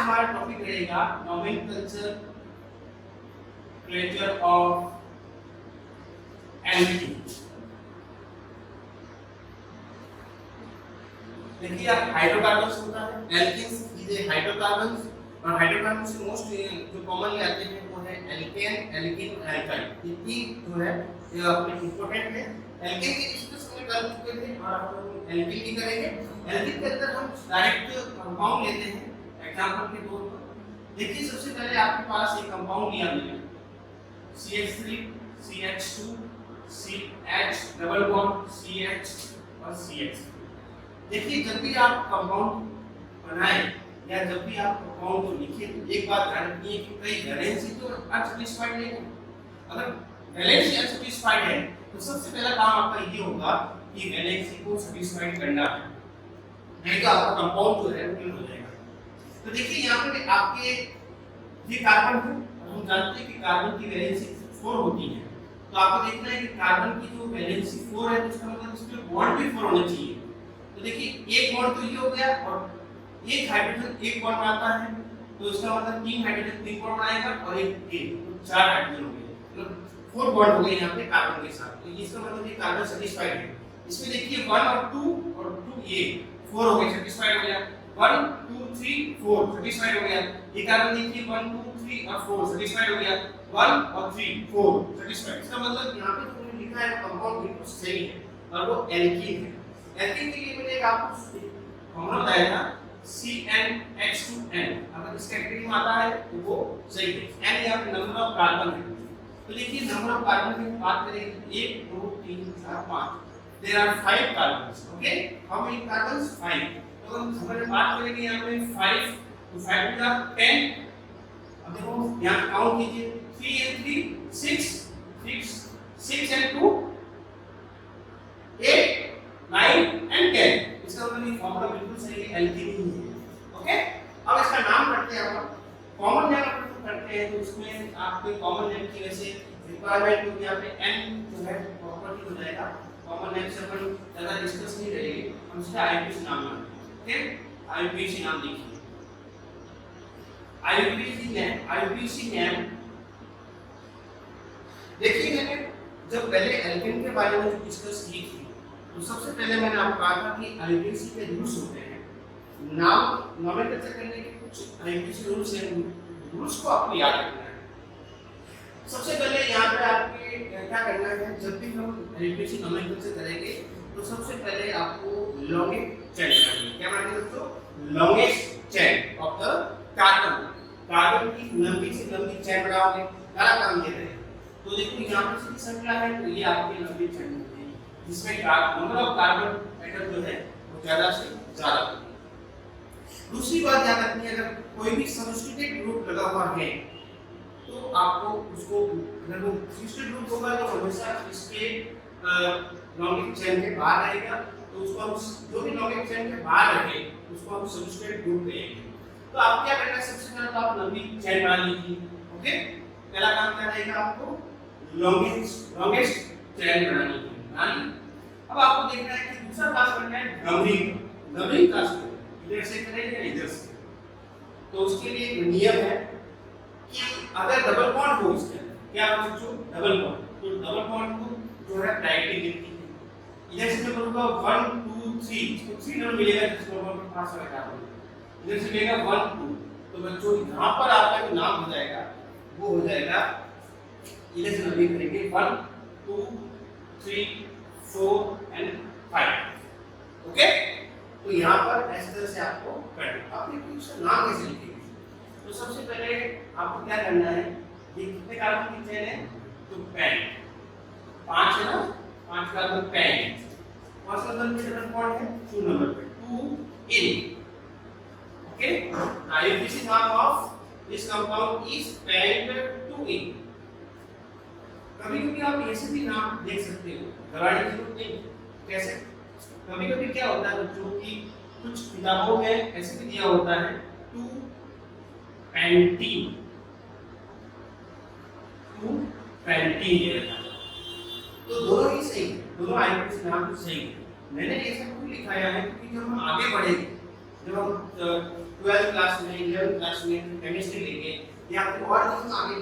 हमारा टॉपिक रहेगा nomenclature of alkene. देखिए हाइड्रोकार्बन्स होता है, एल्कीन्स इज ए हाइड्रोकार्बन्स, और हाइड्रोकार्बन्स से मोस्ट जो कॉमनली आते हैं वो है एल्केन, एल्कीन, एल्काइन। ये तीन जो है ये अपने इंपॉर्टेंट है। एल्केन के डिस्कस में कर चुके थे और हम एल्कीन की करेंगे। एल्कीन के अंदर हम डायरेक्ट कंपाउंड लेते हैं एग्जांपल के तौर पर। देखिए सबसे पहले आपके पास एक कंपाउंड लिया मैंने CH3 CH2 CH double bond CH और CH। देखिए जब भी आप कंपाउंड बनाएं या जब भी आप कंपाउंड को लिखें तो एक बात ध्यान रखिए कि कई वैलेंसी तो अनसैटिस्फाइड नहीं है। अगर वैलेंसी अनसैटिस्फाइड है तो सबसे पहला काम आपका ये होगा कि वैलेंसी को सैटिस्फाइड करना है, नहीं तो आपका कंपाउंड जो है वो फेल हो जाएगा। तो देखिए यहाँ पे आपके ये कार्बन है, हम जानते हैं कि कार्बन की वैलेंसी 4 होती है। तो आपको देखना है कि कार्बन की जो वैलेंसी 4 है तो इसका मतलब इसमें बॉन्ड भी 4 होने चाहिए। तो देखिए एक बॉन्ड तो ये हो गया और एक हाइड्रोजन एक बॉन्ड बनाता है तो इसका मतलब 3 हाइड्रोजन 3 बॉन्ड बनाएगा और एक तो 4 हाइड्रोजन हो गए, मतलब 4 बॉन्ड हो गए यहाँ पे कार्बन के साथ। तो इसका मतलब ये कार्बन सैटिस्फाइड है। इसमें देखिए 1 और 2 और 2 ये 4 हो गए, सैटिस्फाइड हो गया। 1 2 3 4 सैटिस्फाइड हो गया। ये कार्बन देखिए 1 2 3 और 4 सैटिस्फाइड हो गया। 1 और 3 4 सैटिस्फाइड। इसका मतलब यहाँ पे जो मैंने लिखा है कंपाउंड बिल्कुल सही है और वो एल्कीन है। एल्कीन के लिए मैंने आपको फॉर्मूला बताया था CnH2n। अगर इस कैटेगरी में आता है तो वो सही है। n यहाँ पे नंबर ऑफ कार्बन है। तो देखिए नंबर ऑफ कार्बन की बात करें 1 2 3 4 5 there are 5 carbons. Okay, how many carbons? 5। तो हम बात करेंगे यहाँ पे 5 तो 5 का 10। अब देखो यहाँ काउंट कीजिए 3 and 3 6 and 2 8 9 and 10। इसका मतलब ये फॉर्मूला बिल्कुल सही है, एल्कीन ही है। ओके, अब इसका नाम करते हैं हम कॉमन नेम करते हैं। तो इसमें आपके कॉमन नेम की वजह से रिक्वायरमेंट होगी यहाँ पे n जो है प्रॉपर्टी हो जाएगा। कॉमन नेम से अपन ज्यादा डिस्कस नहीं करेंगे, हम इसका आईयूपीएसी नाम मानते हैं। ओके, आईयूपीएसी नाम देखिए। आईयूपीएसी नेम देखिए मैंने जब पहले एल्कीन के बारे में डिस्कस की थी तो सबसे पहले मैंने आपको कहा था कि आईयूपीएसी के रूल्स होते हैं। नाम नोमेनक्लेचर करने के कुछ आईयूपीएसी रूल्स हैं, रूल्स को आपको याद रखना है। सबसे पहले यहाँ पे आपके क्या करना है, जब भी हम आईयूपीएसी नोमेनक्लेचर करेंगे तो सबसे पहले आपको लॉन्गेस्ट चेन बनानी है। क्या बनानी है दोस्तों? Longest chain of the carbon. Carbon की लंबी से लंबी चेन बनाओगे, सारा काम ये रहेगा। तो देखो यहाँ पे कितनी संख्या है, तो ये आपकी लंबी चेन होगी जिसमें नंबर ऑफ कार्बन एटम जो है वो ज्यादा से ज्यादा होगी। दूसरी बात याद रखनी है, अगर कोई भी सब्स्टिट्यूटेड ग्रुप लगा हुआ है तो आपको उसको, अगर वो सब्स्टिट्यूटेड ग्रुप होगा तो हमेशा इसके लॉन्गिंग चेन के बाहर रहेगा। तो उसको हम जो भी लॉन्गिंग चेन के बाहर रहे उसको हम सब्स्टिट्यूटेड ग्रुप कहेंगे। तो आप क्या करना है, सबसे पहले तो आप लंबी चेन बना लीजिए। ओके, पहला काम क्या रहेगा, आपको लॉन्गेस्ट चेन बनानी है। अब आपको देखना है कि दूसरा क्लास करना है डबलिंग क्लास को इधर से करेंगे या इधर से। तो उसके लिए एक नियम है कि अगर डबल बॉन्ड हो इसके अंदर, क्या हो बच्चों, डबल बॉन्ड, तो डबल बॉन्ड को जो है डायरेक्टली गिनती है। इधर से मैं बोलूंगा 1 2 3 इसको 3 नंबर मिलेगा जिसको हम पास लगा देंगे। इधर से मिलेगा 1 2, तो बच्चों यहाँ पर आपका जो नाम हो जाएगा वो हो जाएगा, इधर से नंबर करेंगे 1 2 3 4 and 5। ओके, तो यहाँ पर इस तरह से आपको करना। आपने कुछ नाम कैसे लिखेंगे, तो सबसे पहले आपको क्या करना है, ये कितने कार्बन की चेन है, तो 5 है ना, 5 कार्बन 5 नंबर पे डबल बॉन्ड है 2 नंबर पे 2 in। ओके, आईयूपीएसी नाम of this compound is pent 2 in। कभी-कभी आप ऐसे भी नाम देख सकते हो, घबराने की जरूरत नहीं। कैसे? कभी-कभी क्या होता है बच्चों की कुछ किताबों में ऐसे भी दिया होता है 2 पेंटीन, तो दोनों ही सही है, दोनों आईयूपीएसी नाम सही है। मैंने ऐसा क्यों लिखाया है क्योंकि जब हम आगे बढ़ेंगे, जब हम 12th क्लास में 11th क्लास में केमिस्ट्री लेंगे या फिर और चीज़ आगे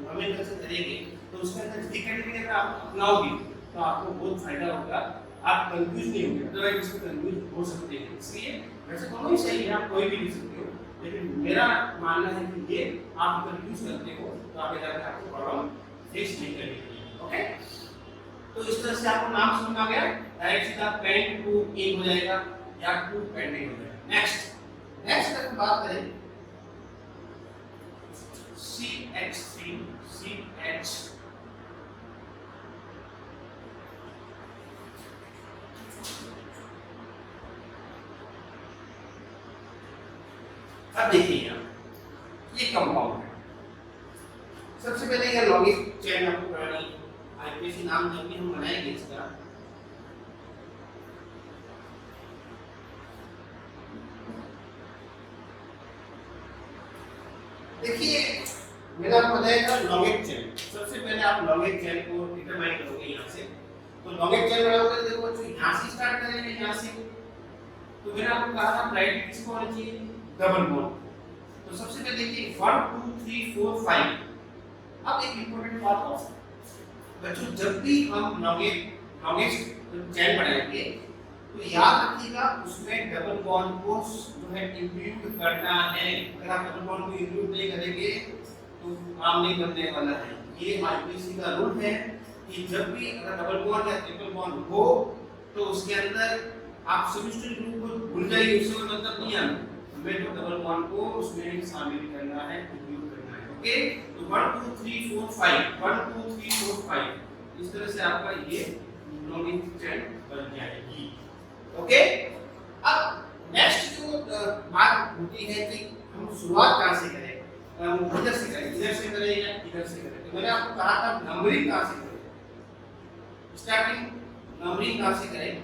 नोमेनक्लेचर करेंगे तो उसके अंदर जी कैटेगरी अगर आप अपनाओगे तो आपको बहुत फायदा होगा, आप कंफ्यूज नहीं होंगे, अदरवाइज इसमें कंफ्यूज हो सकते हैं। इसलिए वैसे दोनों ही सही है, आप कोई भी लिख सकते हो, लेकिन मेरा मानना है कि ये आप कंफ्यूज करते हो तो आगे जाकर आपको प्रॉब्लम फेस नहीं करनी है। ओके, तो इस तरह से आपको नाम समझ आ गया, डायरेक्ट सीधा पेंट टू इंक हो जाएगा या टू पेंटिंग हो जाएगा। नेक्स्ट अगर बात करें CH3 CH अब देखिए ये कंपाउंड है। सबसे पहले ये लॉन्गिंग चेन आपको बनानी, आईपीसी नाम जब भी हम बनाएंगे इसका देखिए मैंने आपको बताया था लॉन्गिंग चेन। सबसे पहले आप लॉन्गिंग चेन को डिटरमाइन करोगे यहाँ से, तो लॉन्गिंग चेन बनाओगे देखो बच्चों यहाँ से स्टार्ट करेंगे, यहाँ से तो मैंने आपको कहा था प्रायोरिटी किसको होनी चाहिए, डबल बॉन्ड। तो सबसे पहले देखिए 1 2 3 4 5। अब एक इंपॉर्टेंट बात हो बच्चों, जब भी हम लॉन्गेस्ट चेन बनाएंगे तो याद रखिएगा उसमें डबल बॉन्ड को जो है इंक्लूड करना है। अगर आप डबल बॉन्ड को इंक्लूड नहीं करेंगे तो काम नहीं बनने वाला है। ये आईपीसी का रूल है कि जब भी अगर डबल बॉन्ड या ट्रिपल बॉन्ड हो तो उसके अंदर आप सब्स्टिट्यूट ग्रुप को भूल जाइए, उससे मतलब नहीं आना, हमें तो डबल बॉन्ड को उसमें शामिल करना है, इंक्लूड करना है। ओके, तो 1 2 3 4 5 1 2 3 4 5 इस तरह से आपका ये लॉन्गिंग चेन बन जाएगी। ओके, अब नेक्स्ट जो बात होती है कि हम शुरुआत कहां से करें, इधर से करें, इधर से करें या इधर से करें। तो मैंने आपको कहा था नंबरिंग कहां से करें, स्टार्टिंग नंबरिंग कहां से करें।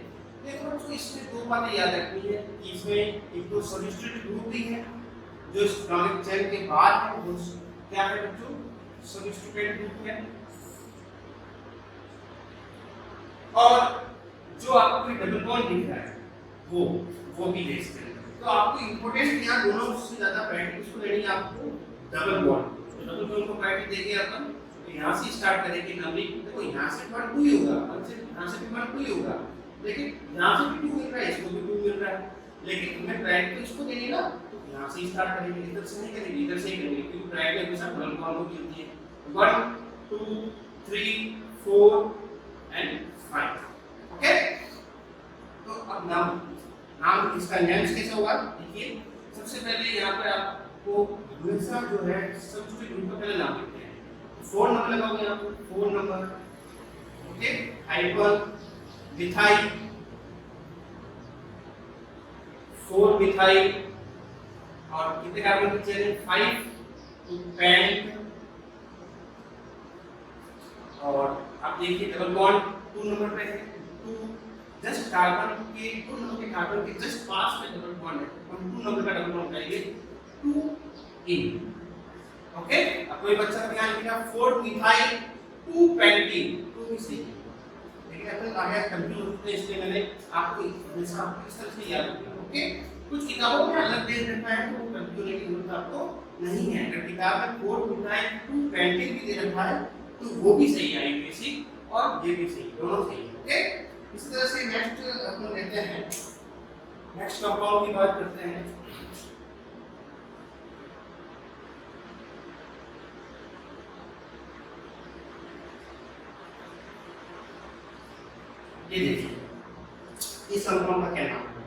देखो बच्चों इसमें दो बातें याद रखनी है कि इसमें एक तो सब्स्टिट्यूट ग्रुप भी है जो इस लॉन्गिंग चेन के बाद है, वो क्या है बच्चों, सब्स्टिट्यूटेड ग्रुप है। और जो आपको कोई डबल बॉन्ड दिख रहा है वो भी ले सकते हैं। तो आपको इंपॉर्टेंट यहाँ दोनों से ज्यादा प्रायोरिटी किसको देनी है, आपको डबल बॉन्ड। तो डबल बॉन्ड को प्रायोरिटी देंगे अपन, तो यहाँ से स्टार्ट करेंगे नंबरिंग। देखो यहाँ से 1 2 ही होगा, यहाँ से भी 1 2 ही होगा, लेकिन यहाँ से भी 2 मिल रहा है, इसको भी 2 मिल रहा है, लेकिन हमें प्रायोरिटी इसको देनी ना, तो यहाँ से स्टार्ट करेंगे, इधर से नहीं करेंगे, इधर से ही करेंगे, क्योंकि प्रायोरिटी हमेशा डबल बॉन्ड को मिलती है। 1 2 3 4 एंड 5। ओके, तो अब नाम इसका नेम्स कैसे होगा, देखिए सबसे पहले यहाँ पे आपको हमेशा जो है सब्स्टिट्यूट ग्रुप का पहले नाम लिखते हैं। 4 नंबर लगाओगे यहाँ पे, 4 number. Okay, hydrogen methyl 4 methyl और कितने कार्बन बचे हैं 5, तो पेंट। और आप देखिए डबल बॉन्ड 2 नंबर पे है, 2 जस्ट कार्बन के 2 नंबर के कार्बन के जस्ट पास में डबल बॉन्ड है, हम 2 नंबर का डबल बॉन्ड करेंगे 2 इन। ओके, अब कोई बच्चा ध्यान रखिएगा 4 मिथाइल 2 पेंटीन, 2 भी सही है, लेकिन अपन आगे कंफ्यूज होते हैं, इसलिए मैंने आपको हमेशा इस तरह से याद रखना। ओके, कुछ किताबों में अलग दे देता है तो कंफ्यूज होने की जरूरत आपको नहीं है। अगर किताब में 4 मिथाइल 2 पेंटीन भी दे रखा है तो वो भी सही है, आईपीसी और ये भी सही, दोनों सही है। ओके, इस तरह से नेक्स्ट अपन लेते हैं, नेक्स्ट कंपाउंड की बात करते हैं। ये देखिए इस कंपाउंड का क्या नाम है,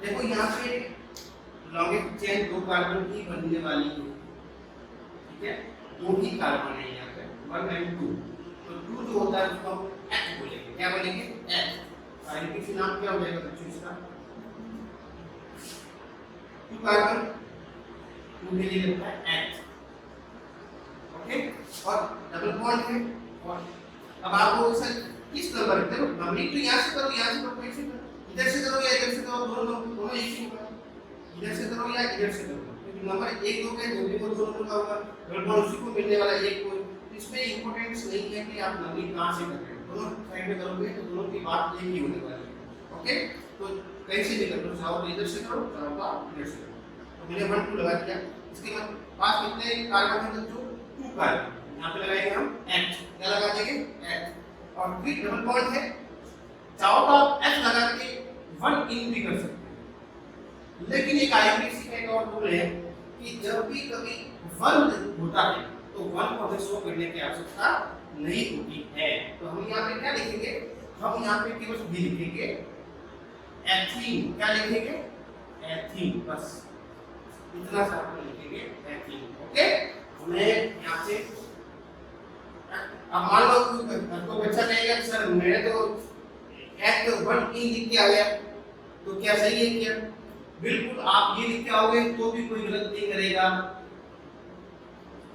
देखो यहाँ पे लॉन्गिंग चेन 2 कार्बन की बनने वाली है, ठीक है, 2 ही कार्बन है यहाँ पे 1 and 2। तो 2 जो होता है उसको हम H बोलेंगे, क्या बोलेंगे, H। आईपीसी नाम क्या हो जाएगा बच्चों इसका, 2 कार्बन 2 के लिए लगता है H। ओके, और डबल बॉन्ड है। और अब आपको सर किस नंबर है, देखो नंबरिंग तो यहाँ से करो, यहाँ से करो, कैसे करो, इधर से करो या इधर से करो, दोनों एक ही होगा, इधर से करो या इधर से करो, क्योंकि नंबर 1 2 के दोनों को दोनों का होगा, डबल बॉन्ड उसी को मिलने वाला एक को। इसमें इंपॉर्टेंस नहीं है कि आप नंबरिंग कहाँ से कर रहे हो, दोनों साइड में करोगे तो दोनों की बात एक ही होने वाली है। ओके, तो कहीं से भी कर लो, चाहो तो इधर से करो, चाहो तो आप इधर से करो। तो मैंने 1 2 लगा दिया। इसके बाद पास कितने कार्बन है बच्चों? 2 कार्बन। यहाँ पे लगाएंगे हम H, क्या लगा देंगे? H। और फिर डबल बॉन्ड है, चाहो तो आप H लगा के 1 इन भी कर सकते हैं। लेकिन एक आईपीसी का एक और रूल है कि जब भी कभी 1 होता है तो 1 को हमें शो करने की आवश्यकता नहीं होती है। तो हम यहाँ पे क्या लिखेंगे? हम यहाँ पे केवल भी लिखेंगे एथीन। क्या लिखेंगे? एथीन, बस इतना सा हम लिखेंगे एथीन। ओके, मैं यहाँ से अब मान लो तो बच्चा कहेगा सर मैंने तो H1 इन लिख के आ गया, तो क्या सही है क्या? बिल्कुल, आप ये लिख के आओगे तो भी कोई गलत नहीं करेगा,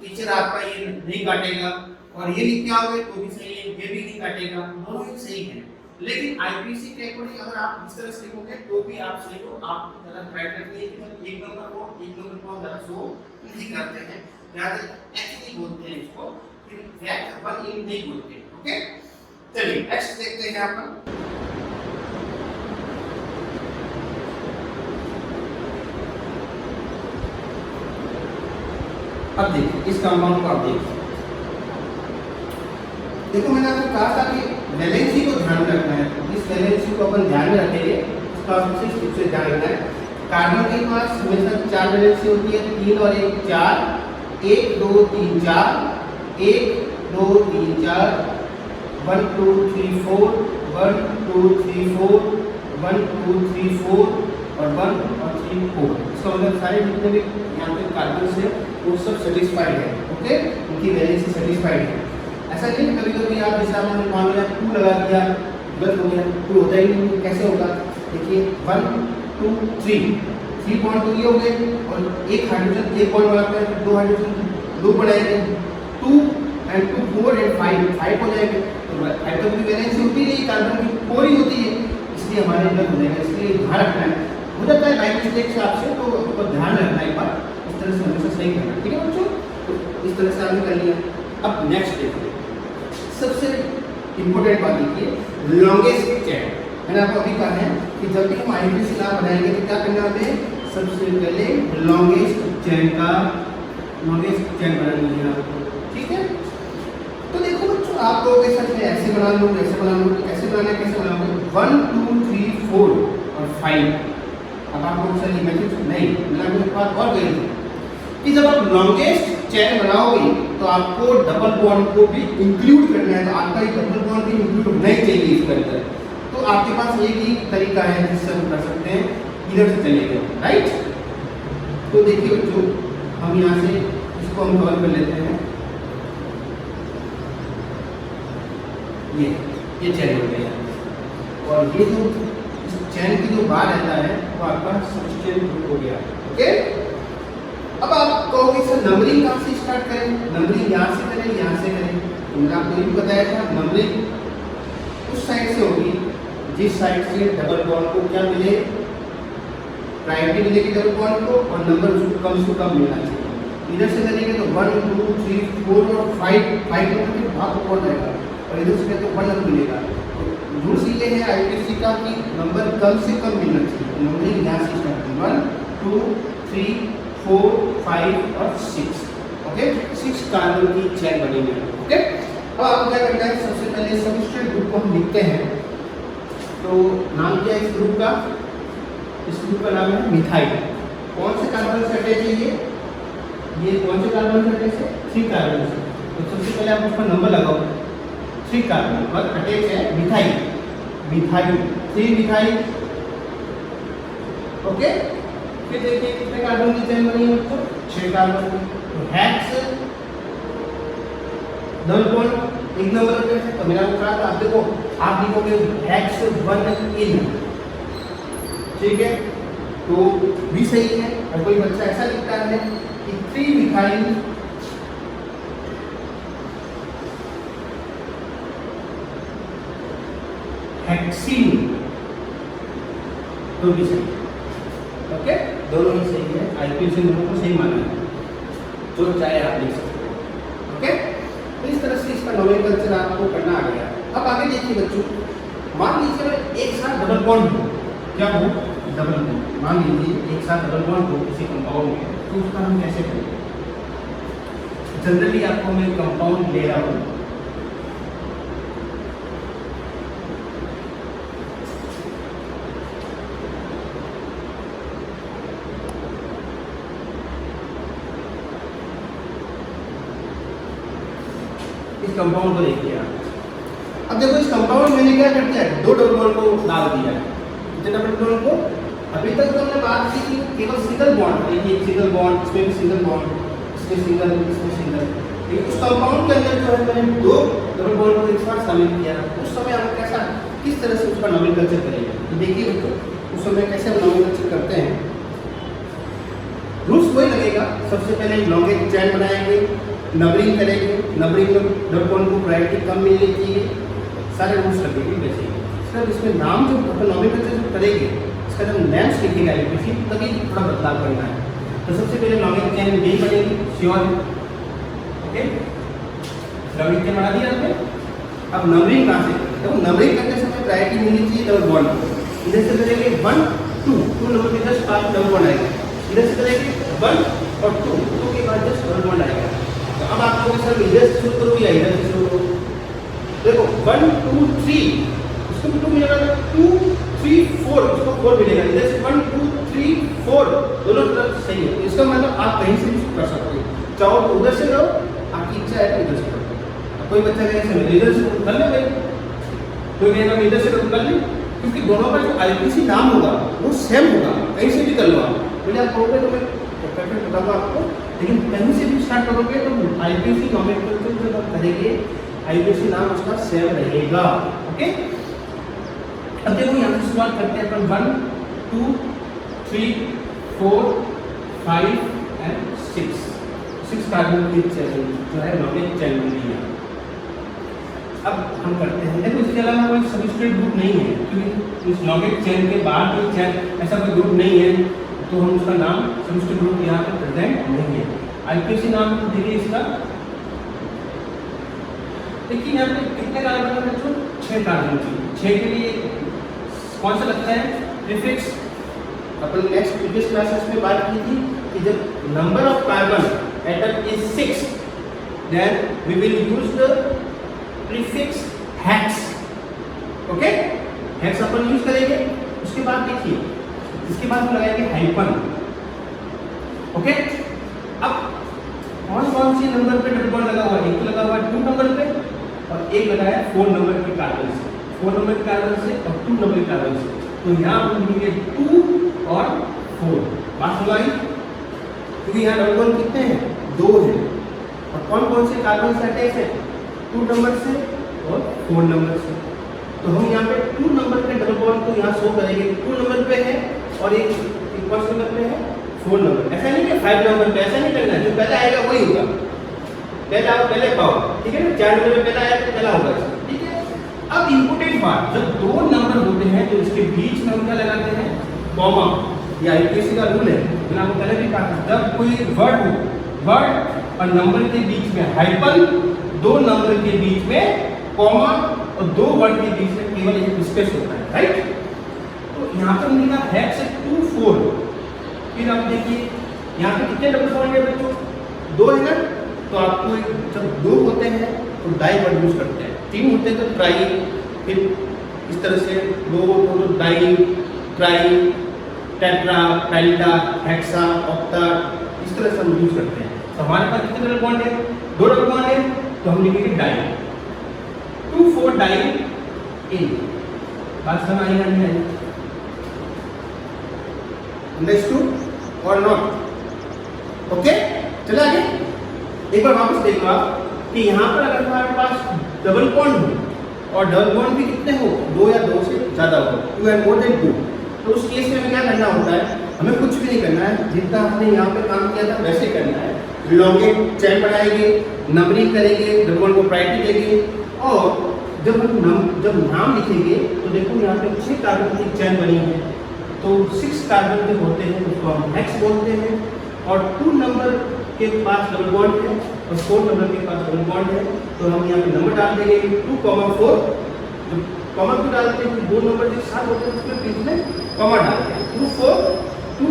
टीचर आपका ये नहीं काटेगा, और ये लिख के आओगे तो भी सही है, ये भी नहीं काटेगा, दोनों ही सही है। लेकिन आईपीसी के अकॉर्डिंग अगर आप इस तरह से लिखोगे तो भी आप सही हो। आप ज्यादा ट्राई करते हैं कि एक नंबर को ज्यादा शो नहीं करते हैं, ज्यादा एक्चुअली बोलते हैं इसको, फिर फैक्ट 1 इन नहीं बोलते। ओके, चलिए नेक्स्ट देखते हैं यहाँ पर। अब देखिए इस कंपाउंड को आप देखिए, देखो मैंने आपको कहा था कि वैलेंसी को ध्यान रखना है। इस वैलेंसी को अपन ध्यान में रखेंगे, इसका विशेष से ध्यान रखना है। कार्बन के पास हमेशा 4 वैलेंसी होती है, 3 और 1 4, 1 2 3 4, 1 2 3 4, 1 2 3 4, 1 2 3 4, 1 2 3 4 और 1 और 3 4। इसका मतलब सारे जितने भी यहाँ पे कार्बन से वो सब सेटिस्फाइड है। ओके, उनकी वैलेंसी सेटिस्फाइड है। ऐसा नहीं है कभी कभी आप जैसे आपने मान लिया 2 लगा दिया, गलत हो गया, 2 होता ही नहीं, कैसे होगा? देखिए 1 2 3 बॉन्ड तो ये हो गए, और एक हाइड्रोजन एक बॉन्ड लगाते हैं, 2 हाइड्रोजन 2 बढ़ाएंगे, 2 and 2 4 and 5 हो जाएंगे। तो हाइड्रोजन की वैलेंसी होती नहीं, कार्बन की 4 ही होती है, इसलिए हमारे गलत हो जाएगा। इसलिए ध्यान रखना है, हो जाता है बाई मिस्टेक से आपसे, तो आपको ध्यान रखना है एक बार, इस तरह से हमेशा सही करना, ठीक है बच्चों? तो इस तरह से आपने कर लिया। अब नेक्स्ट देखिए, सबसे इंपॉर्टेंट बात देखिए, लॉन्गेस्ट चेन। मैंने आपको अभी कहा है कि जब भी हम आईपीसी नाम बनाएंगे तो क्या करना है? सबसे पहले लॉन्गेस्ट चेन बनानी है आपको, ठीक है? तो देखो बच्चों, आप लोग के साथ ऐसे बना लो, ऐसे बना लो, कैसे बनाना है, कैसे बनाओगे? 1 2 3 4 और 5। अब आपको सही मैसेज नहीं मिला, एक बात और कही थी कि जब आप लॉन्गेस्ट चेन बनाओगे तो आपको डबल बॉन्ड को भी इंक्लूड करना है। तो आपका ये डबल बॉन्ड भी इंक्लूड होना ही चाहिए इसके अंदर। तो आपके पास एक ही तरीका है जिससे हम कर सकते हैं, इधर से चलेंगे, राइट? तो देखिए बच्चों, हम यहाँ से इसको हम कवर कर लेते हैं, ये चेन हो गया, और ये जो इस चेन की जो बार रहता है वो आपका सब्स्टिट्यूएंट ग्रुप हो गया। ओके, अब आप कहोगे सर नंबरिंग कहाँ से स्टार्ट करें? नंबरिंग यहाँ से करें, यहाँ से करें? तो मैंने आपको ये भी बताया था, नंबरिंग उस साइड से होगी जिस साइड से डबल बॉन्ड को क्या मिले, प्रायोरिटी मिलेगी डबल बॉन्ड को, और नंबर कम से कम मिलना चाहिए। इधर से करेंगे तो 1 2 3 4 और 5 नंबर के भाग को कौन रहेगा, और इधर से करें तो 1 नंबर मिलेगा। तो रूल्स ये है आईपीसी का कि नंबर कम से कम मिलना चाहिए। नंबरिंग यहाँ से स्टार्ट करें, 1 2 3 4 5 और 6। ओके, 6 कार्बन की चेन बनी हुई है। ओके, अब आपको क्या करना है? सबसे पहले सब्स्टिट्यूएंट ग्रुप को हम लिखते हैं। तो नाम क्या है इस ग्रुप का? इस ग्रुप का नाम है मिथाइल। कौन से कार्बन से अटैच है ये कौन से कार्बन से अटैच है? 3 कार्बन से। तो सबसे पहले आप उसका नंबर लगाओ, 3 कार्बन पर अटैच है मिथाइल, 3 मिथाइल। ओके, फिर देखिए कितने कार्बन की चेन बनी है बच्चों? 6 कार्बन। तो हेक्स डबल बॉन्ड एक नंबर पे है, तो मेरा कहा था आप देखो, आप लिखोगे हेक्स 1 इन, ठीक है? तो भी सही है। और कोई बच्चा ऐसा लिखता है कि 3 मिथाइल हेक्सीन, तो भी सही है। ओके, दोनों ही सही है, आईपीसी दोनों को सही माना है, जो चाहे आप लिख सकते हो। ओके, तो इस तरह से इसका नोमेनक्लेचर आपको करना आ गया। अब आगे देखिए बच्चों, मान लीजिए एक साथ डबल बॉन्ड हो, क्या हो डबल बॉन्ड, मान लीजिए एक साथ डबल बॉन्ड हो किसी कंपाउंड में, तो उसका हम कैसे करेंगे? जनरली आपको मैं कंपाउंड ले रहा हूँ, इस कंपाउंड को देखिए आप। अब देखो इस कंपाउंड में मैंने क्या कर दिया, दो डबल बॉन्ड को डाल दिया है। कितने डबल बॉन्ड को? अभी तक तो हमने बात की कि केवल सिंगल बॉन्ड, ये सिंगल बॉन्ड, इसमें भी सिंगल बॉन्ड, इसमें सिंगल, इसमें सिंगल। लेकिन उस कंपाउंड के अंदर जो है मैंने दो डबल बॉन्ड को एक साथ शामिल किया। उस समय हम कैसा, किस तरह से उसका नोमेनक्लेचर करेंगे, तो देखिए बच्चों उस समय कैसे हम नोमेनक्लेचर करते हैं। रूल्स वही लगेगा, सबसे पहले लॉन्गेस्ट चैन बनाएंगे, नंबरिंग करेंगे, नंबरिंग में डबल बॉन्ड को प्रायोरिटी कम मिलनी चाहिए, सारे रूल्स लगेंगे वैसे ही। सर इसमें नाम जो नोमेनक्लेचर जो करेंगे, इसका जब नेम्स लिखेगा आईपीसी, तभी थोड़ा बदलाव करना है। तो सबसे पहले लॉन्गेस्ट चैन यही बनेगी, श्योर, ओके, लॉन्गेस्ट चैन बना दिया आपने। अब नंबरिंग कहाँ से? तो नंबरिंग करते समय प्रायोरिटी मिलनी चाहिए डबल बॉन्ड। इधर से करेंगे 1 2 2 नंबर के जस्ट पास डबल बॉन्ड आएगा। इधर से करेंगे 1 और 2 2 के बाद जस्ट डबल बॉन्ड आएगा। तो अब आप लोग सर इधर से शुरू करो या इधर से शुरू करो? देखो 1 2 3, इसको 2 मिलेगा, 2 3 4, इसको 4 मिलेगा। इधर से 1 2 3 4 दोनों तरफ सही है। इसका मतलब आप कहीं से भी कर सकते हो, चाहो तो उधर से करो, आपकी इच्छा है तो इधर से करो। कोई बच्चा कहेगा इधर से कर ले भाई, कोई कहेगा इधर से कर ले, क्योंकि दोनों का जो आईपीसी नाम होगा वो सेम होगा, कहीं से भी कर लो आप। पहले आप कहोगे तो मैं परफेक्ट बताऊंगा आपको, लेकिन कहीं से भी स्टार्ट करोगे तो आईपीसी नोमेनक्लेचर जब आप करेंगे आईपीसी नाम उसका सेम रहेगा, ओके। अब देखो यहाँ से शुरुआत करते हैं अपन 1 2 3 4 5 एंड 6 कार्बन की चैन जो है नोमेनक्लेचर चैन बन गई है। अब हम करते हैं, देखो इसके अलावा कोई सबस्ट्रेट ग्रुप नहीं है, क्योंकि इस लॉन्गेस्ट चैन के बाद कोई चैन ऐसा कोई ग्रुप नहीं है, तो हम उसका नाम सबस्ट्रेट ग्रुप यहाँ पे प्रेजेंट नहीं है। आईपीसी नाम देखिए इसका, देखिए यहाँ पे कितने कार्बन है बच्चों? 6 कार्बन की। 6 के लिए कौन सा लगता है? प्रीफिक्स। अपन नेक्स्ट प्रीवियस क्लासेस में बात की थी कि जब number of carbon atom is 6, then we will use the prefix hex, okay. Hex अपन यूज करेंगे। उसके बाद देखिए, इसके बाद हम लगाएंगे हाइफन, ओके। अब कौन कौन से नंबर पे डबल बॉन्ड लगा हुआ है? एक तो लगा हुआ है 2 नंबर पे और एक लगा है 4 नंबर के कार्बन से, 4 नंबर के कार्बन से और 2 नंबर के कार्बन से। तो यहाँ हम लिखेंगे 2 और 4। बात सुनाई? क्योंकि यहाँ डबल बॉन्ड कितने हैं? 2 हैं। और कौन कौन से कार्बन से अटैच है? 2 नंबर से और 4 नंबर से। तो हम यहाँ पे 2 नंबर के डबल बॉन्ड को यहाँ शो करेंगे, 2 नंबर पे है और एक कौन से नंबर पे है? 4 नंबर। ऐसा नहीं कि 5 नंबर पे, ऐसा नहीं करना है, जो पहला आएगा वही होगा, पहला आओ पहले पाओ, ठीक है ना। 4 नंबर पे पहला आया तो पहला होगा, ठीक है। अब इंपोर्टेंट बात, जब 2 नंबर होते हैं तो इसके बीच में हम क्या लगाते हैं? कॉमा। ये आईपीसी का रूल है, मैंने आपको पहले भी कहा, जब कोई वर्ड हो, वर्ड और नंबर के बीच में हाइफन, 2 नंबर के बीच में कॉमा और 2 वर्ड के बीच में केवल एक स्पेस होता है, राइट। तो यहाँ पर लिखा हेक्स 2 4। फिर आप देखिए यहाँ पे कितने डबल बॉन्ड है बच्चों? 2 है ना। तो आपको जब 2 होते हैं तो डाई वर्ड यूज करते हैं, 3 होते हैं तो ट्राई, फिर इस तरह से 2 तो डाई, ट्राई, टेट्रा, पेंटा, हेक्सा, ऑक्टा, इस तरह से हम यूज करते हैं। तो हमारे पास कितने डबल बॉन्ड है? 2 डबल बॉन्ड है, तो हम लिखेंगे डाई, 2 4 डाई इन। बात समझ आई नहीं आई? अंडरस्टूड और नॉट? ओके, चलो आगे। एक बार वापस देखो आप कि यहाँ पर अगर हमारे पास डबल बॉन्ड हो और डबल बॉन्ड भी कितने हो? 2 या 2 से ज़्यादा हो, 2 एंड मोर देन 2, तो उस केस में हमें क्या करना होता है? हमें कुछ भी नहीं करना है, जितना हमने यहाँ पे काम किया था वैसे करना है। लॉन्गेस्ट चैन बनाएंगे, नंबरिंग करेंगे, डबल बॉन्ड को प्रायोरिटी देंगे, और जब नाम लिखेंगे तो देखो यहाँ पे 6 कार्बन की चैन बनी है, तो 6 कार्बन जो होते हैं उसको हम हेक्स बोलते हैं। और 2 नंबर के पास डबल बॉन्ड है और 4 नंबर के पास डबल बॉन्ड है, तो हम यहाँ पे नंबर डाल देंगे 2, 4। कॉमा क्यों डालते हैं? दो नंबर जो साथ होते हैं उसमें बीच में कॉमा डालते हैं। 2 4 2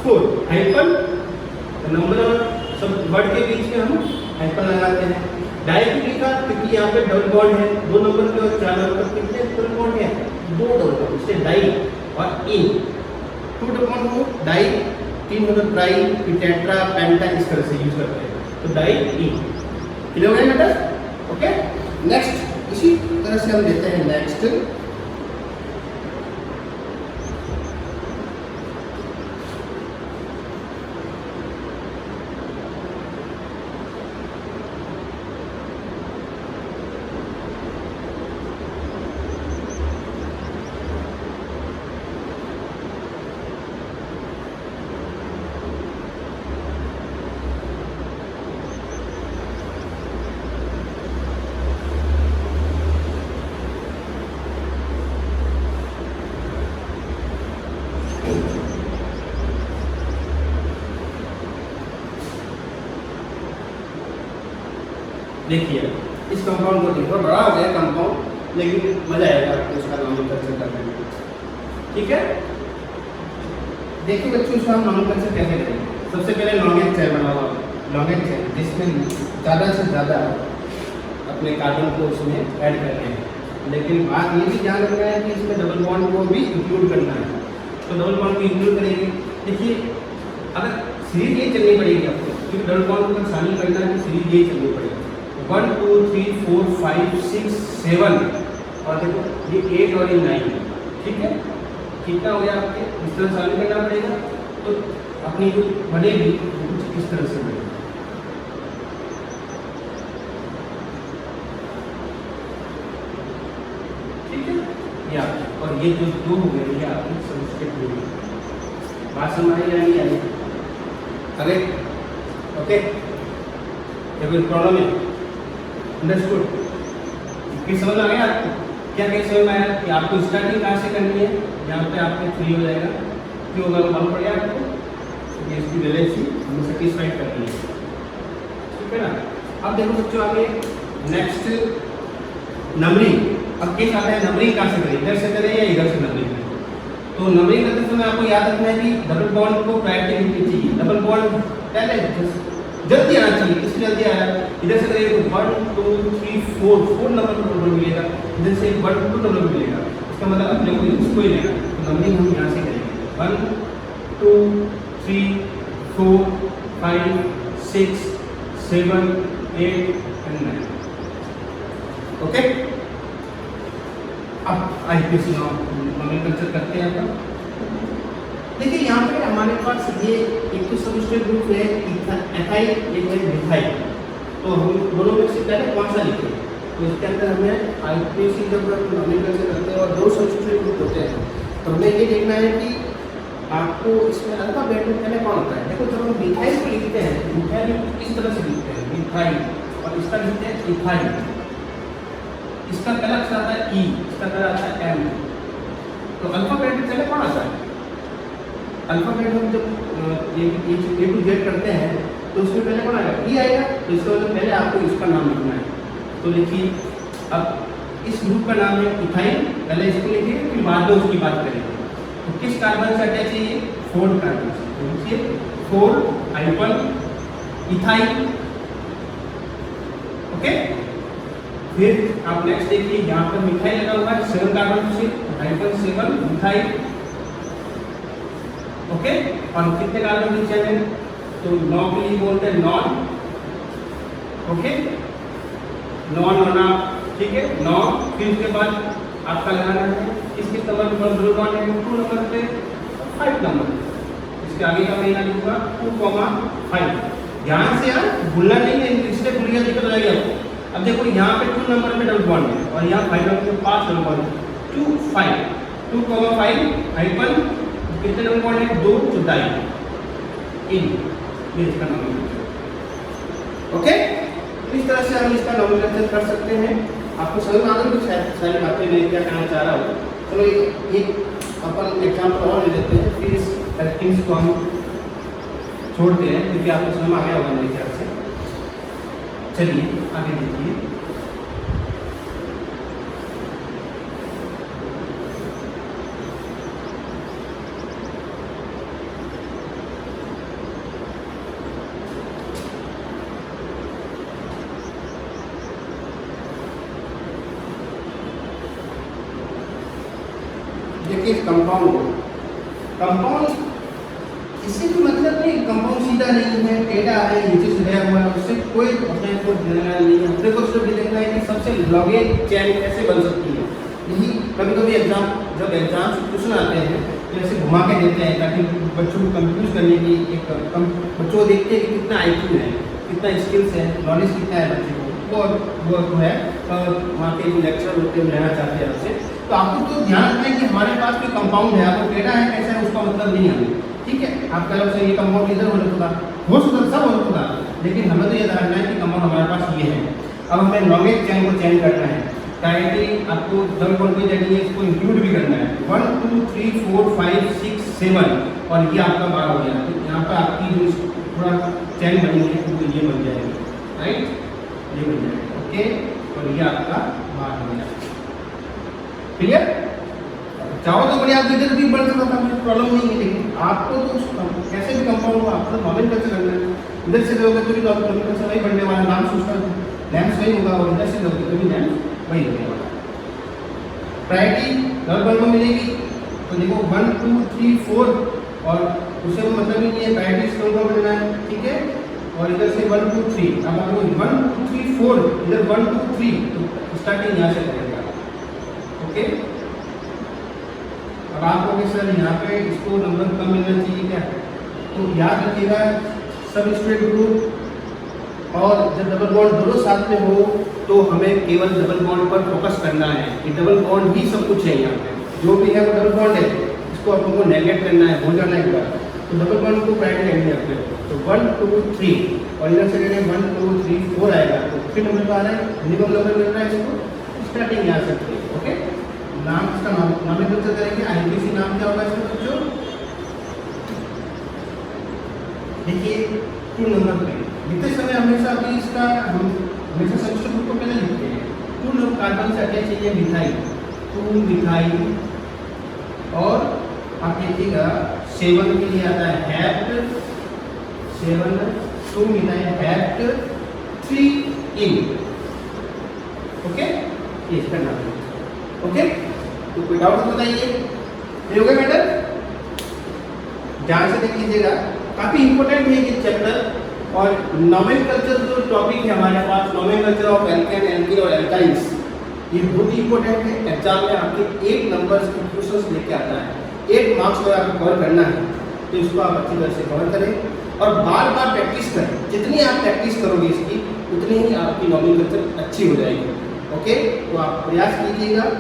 4 हाइफन नंबर सब वर्ड के बीच में हम हाइफन लगाते हैं। डाई क्यों लिखा? क्योंकि यहाँ पे डबल बॉन्ड है, दो नंबर के और चार नंबर के कितने डबल बॉन्ड है? दो डबल बॉन्ड, इससे डाई और इन, टू डबल बॉन्ड हो डाई, तीन नंबर ट्राई, फिर टेट्रा, पेंटा, इस तरह से यूज करते हैं। तो डाई इन, क्लियर हो गया बेटा? ओके, नेक्स्ट इसी तरह से हम देते हैं नेक्स्ट। देखिए इस कंपाउंड को देखो, बड़ा हो गया कंपाउंड, लेकिन मजा आएगा आपको इसका नॉमेनक्लेचर करने में। ठीक है, देखिए बच्चों इसका हम नॉमेनक्लेचर कैसे करेंगे। सबसे पहले लॉन्गेस्ट चेन बनाओ, लॉन्गेस्ट चेन जिसमें ज़्यादा से ज़्यादा अपने कार्बन को उसमें ऐड करते हैं, लेकिन बात ये भी ध्यान रखना है कि इसमें डबल बॉन्ड को भी इंक्लूड करना है। तो डबल बॉन्ड को इंक्लूड करेंगे। देखिए अगर सीरीज ये चलनी पड़ेगी आपको, क्योंकि डबल बॉन्ड को शामिल करना है तो सीरीज ये चलनी पड़ेगी। 1 2 3 4 5 6 7 और देखो ये 8 और ये 9, ठीक है, कितना हो गया आपके, इस तरह शामिल करना पड़ेगा। तो अपनी जो बनेगी कुछ इस तरह से बनेगी। ठीक है, या और ये जो दो हो गए ये आपकी सबस्क्रिप्ट हो गई। बात समझ आई या नहीं आई? अरे ओके, देखो प्रॉब्लम है, अंडरस्टूड? किस समझ आ गया आपको? क्या क्या समझ में आया कि आपको स्टार्टिंग कहाँ से करनी है? यहाँ पे आपके फ्री हो जाएगा, क्यों होगा मालूम पड़ गया आपको? तो इसकी वैलेंसी हमें सेटिस्फाइड करनी है, ठीक है ना? अब देखो बच्चों आगे नेक्स्ट नंबरिंग। अब केस आता है नंबरिंग कहाँ से करें, इधर से करें या इधर से नंबरिंग करें? तो नंबरिंग करते समय आपको याद रखना है कि डबल बॉन्ड को प्रायोरिटी देनी चाहिए। डबल बॉन्ड पहले जल्दी आना चाहिए, इसलिए जल्दी आया। इधर से करेंगे तो 1 2 3 4 नंबर का नंबर मिलेगा, इधर से 1 2 नंबर मिलेगा। इसका मतलब अपने को इसको ही लेना। तो नंबरिंग हम यहाँ से करेंगे 1 2 3 4 5 6 7 8 and 9। ओके, अब आईपीसी नॉमेनक्लेचर करते हैं अपन। देखिए यहाँ पे हमारे पास ये एक तो सबस्ट्रेट ग्रुप है एथाइल, एक है मिथाइल। तो हम दोनों में से पहले कौन सा लिखें? तो इसके अंदर हमें आईपीसी जब नॉमेनक्लेचर करते हैं और दो सबस्ट्रेट ग्रुप होते हैं, तो हमें ये देखना है कि आपको इसमें अल्फाबेट में पहले कौन होता है। देखो जब हम मिथाइल को लिखते हैं, मिथाइल इस तरह से लिखते हैं मिथाइल, और इसका लिखते हैं इथाइल। इसका पहला अक्षर आता है ई, इसका पहला आता है एम। तो अल्फाबेट में पहले कौन आता है? अल्फाबेट हम जब ए टू जेड करते हैं तो उसमें पहले कौन आएगा? ई आएगा। तो इसका मतलब पहले आपको इसका नाम लिखना है। तो लिखिए, अब इस ग्रुप का नाम है इथाइल, पहले इसको लिखिए फिर बाद में उसकी बात करेंगे। तो किस कार्बन से अटैच है ये? 4 कार्बन से। तो लिखिए 4 हाइफन इथाइल। ओके, फिर आप नेक्स्ट देखिए यहाँ पर मिथाइल लगा हुआ है 7 कार्बन से, हाइफन 7 मिथाइल। ओके, और कितने कार्बन नीचे हैं? तो 9 के लिए बोलते हैं नॉन। ओके, नॉन होना, ठीक है 9। फिर उसके बाद आपका लगाना है इसके नंबर पर 2 नंबर पे 5 नंबर, इसके आगे का महीना लिखूंगा 2,5। ध्यान से यार भूलना नहीं है, इसलिए भूल गया दिक्कत हो जाएगी आपको। अब देखो यहाँ पे 2 नंबर पे डबल बॉन्ड है और यहाँ 5 नंबर पे 5 डबल बॉन्ड है। 2 5 2,5 हाइफन कितने डबल बॉन्ड है? 2 चौथाई इन, ये इसका नॉमेनक्लेचर। ओके, इस तरह से हम इसका नॉमेनक्लेचर कर सकते हैं। आपको समझ में आ गई कुछ सारी बातें मैं क्या कहना चाह रहा हूँ। चलो एक अपन एग्जाम्पल और ले लेते हैं, फिर इस एल्केन्स को हम छोड़ते हैं क्योंकि आपको समझ आ गया होगा मेरे ख्याल से। चलिए आगे देखिए। देखिए कंपाउंड कंपाउंड इससे कोई मतलब नहीं, कंपाउंड सीधा नहीं है, टेढ़ा है, नीचे से गया हुआ है, उससे कोई अपने को देना नहीं है। अपने को सिर्फ देखना है कि सबसे लॉन्गेज चेन कैसे बन सकती है। यही कभी कभी जब एग्जाम क्वेश्चन आते हैं तो ऐसे घुमा के देते हैं ताकि बच्चों को कंफ्यूज करने की बच्चों को देखते हैं कि कितना IQ है, कितना स्किल्स है, नॉलेज कितना है बच्चे को, वो जो है वहाँ के लेक्चर होते हैं लेना चाहते हैं आपसे। तो आपको तो ध्यान रखना है कि हमारे पास कोई कंपाउंड है, आपको टेढ़ा है कैसा है उसका मतलब नहीं है, ठीक है। आपका लोग से ये कंपाउंड इधर हो सकता हो सकता सब हो सकता, लेकिन हमें तो ये जानना है कि कंपाउंड हमारे पास ये है। अब हमें लॉन्गेज चेन को चेंज करना है, डायरेक्टली आपको डबल बॉन्ड की जगह इसको इंक्लूड भी करना है। 1 2 3 4 5 6 7 और ये आपका 12 हो गया। तो यहाँ पर आपकी जो थोड़ा चेन बनी है तो ये बन जाएगी, राइट, ये बन जाएगा, ओके। और ये आपका 12 हो गया, क्लियर। चाहो तो बड़ी आप इधर भी बढ़ सकता था, मुझे प्रॉब्लम नहीं है, लेकिन आपको तो कैसे भी कंपाउंड हो आपको नॉमेनक्लेचर करना है। इधर से दोगे तो भी नॉमेनक्लेचर वही बनने वाला, नाम सोचता है लैम्प वही होगा, और इधर से दोगे तो भी लैम्प वही होने वाला। प्रायोरिटी डबल बॉन्ड में मिलेगी तो देखो 1 2 3 4 और उससे वो मतलब ही नहीं है, प्रायोरिटी स्ट्रॉन्ग बॉन्ड लेना है, ठीक है। और इधर से 1 2 3, अब आप 1 2 3 4 इधर 1 2 3 तो स्टार्टिंग यहाँ से करेगा, ओके। अब आप लोग सर यहाँ पे इसको नंबर कम मिलना चाहिए क्या, तो याद रखिएगा सब स्ट्रेट ग्रुप और जब डबल बॉन्ड दोनों साथ में हो तो हमें केवल डबल बॉन्ड पर फोकस करना है कि डबल बॉन्ड ही सब कुछ है। यहाँ पे जो भी है वो डबल बॉन्ड है, इसको अपन को नेगलेक्ट करना है, भूल जाना है। तो डबल बॉन्ड को प्रायोरिटी देंगे अपने, तो 1 2 3 और इधर से करेंगे 1 2 3 4 आएगा, तो 3 नंबर पर आ रहा है, मिनिमम नंबर मिल रहा है इसको, स्टार्टिंग यहाँ से, ओके। नाम इसका नॉमेनक्लेचर करेंगे, IUPAC नाम क्या होगा इसका बच्चों, देखिए 2 नंबर पे लिखते समय हमेशा भी इसका हम हमेशा सेमेस्टर ग्रुप को पहले लिखते हैं। 2 नंबर कार्बन से अटैच चाहिए मिथाइल, 2 मिथाइल, और आप देखिएगा 7 के लिए आता है हेप्ट 7, 2 मिथाइल हेप्ट 3 इन, ओके, ये इसका नाम है, ओके। तो कोई डाउट बताइए, ये हो गया मैटर, ध्यान से देख लीजिएगा, काफी इंपॉर्टेंट है ये चैप्टर। और नॉमेनक्लेचर जो टॉपिक है हमारे पास, नॉमेनक्लेचर ऑफ एल्केन, एल्कीन और एल्काइल्स, ये बहुत ही इंपॉर्टेंट है। एग्जाम में आपके 8 नंबर्स के क्वेश्चंस लेके आता है, 8 मार्क्स में आपको कवर करना है, तो इसको आप अच्छी तरह से कवर करें और बार बार प्रैक्टिस करें। जितनी आप प्रैक्टिस करोगे इसकी उतनी ही आपकी नॉमेनक्लेचर अच्छी हो जाएगी, ओके। तो आप प्रयास कीजिएगा।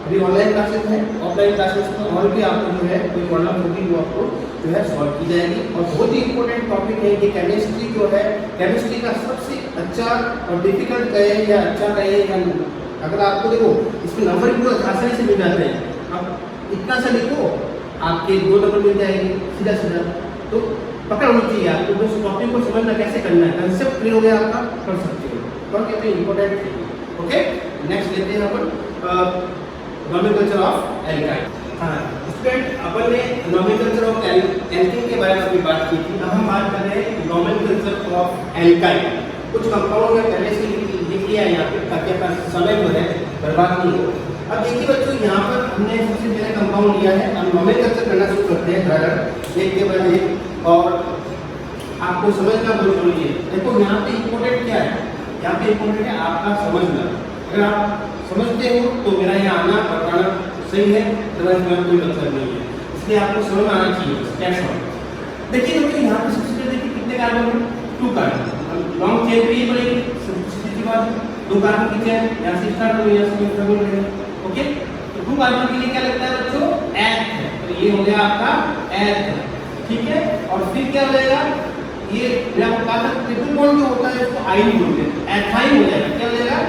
अभी ऑनलाइन क्लासेस हैं, ऑफलाइन क्लासेस में और भी आपको जो है कोई प्रॉब्लम होगी वो आपको जो है सॉल्व की जाएगी। और बहुत ही इंपॉर्टेंट टॉपिक है कि केमिस्ट्री जो है, केमिस्ट्री का सबसे अच्छा और डिफिकल्ट कहे या अच्छा कहे, या अगर आपको देखो इसमें नंबर भी बहुत आसानी से मिल जाते हैं। अब इतना सा लिखो आपके 2 नंबर मिल जाएंगे सीधा सीधा, तो पकड़ होनी चाहिए आपको उस टॉपिक को समझना कैसे करना है, कंसेप्ट क्लियर हो गया आपका, कर सकते हो, तो कहते हैं इंपॉर्टेंट है, ओके। नेक्स्ट लेते हैं अपन नॉमेनक्लेचर ऑफ एल्काइल। हाँ स्टूडेंट, अपन ने नॉमेनक्लेचर ऑफ एल्कीन के बारे में अभी बात की थी, अब हम बात कर रहे हैं नॉमेनक्लेचर ऑफ एल्काइल। कुछ कंपाउंड में पहले से लिख लिया है यहाँ पे ताकि आपका समय जो है बर्बाद नहीं हो। अब देखिए बच्चों, यहाँ पर हमने सबसे पहले कंपाउंड लिया है, अब नॉमेनक्लेचर करना शुरू करते हैं धड़ाधड़ एक के बाद एक, और आपको समझना बहुत जरूरी है। देखो यहाँ पे इम्पोर्टेंट क्या है, यहाँ पे इम्पोर्टेंट है आपका समझना। अगर आप समझते हो तो मेरा यहाँ आना और आना सही है, अदरवाइज मेरा कोई मतलब नहीं है, इसलिए आपको समझ में आना चाहिए। कैसे देखिए दोस्तों, यहाँ पे सबसे पहले देखिए कितने कार्बन, 2 कार्बन, लॉन्ग चेन भी पड़ेगी, सीधी बात 2 कार्बन की चेन यहाँ से स्टार्ट हो, यहाँ से डबल रहेगा, ओके। तो 2 कार्बन के लिए क्या लगता है बच्चों, एथ है, तो ये हो गया आपका एथ, ठीक है। और फिर क्या हो जाएगा, ये मैं आपको कहा था ट्रिपल बॉन्ड जो होता है उसको आइन बोलते हैं, एथाइन हो जाएगा, क्या हो जाएगा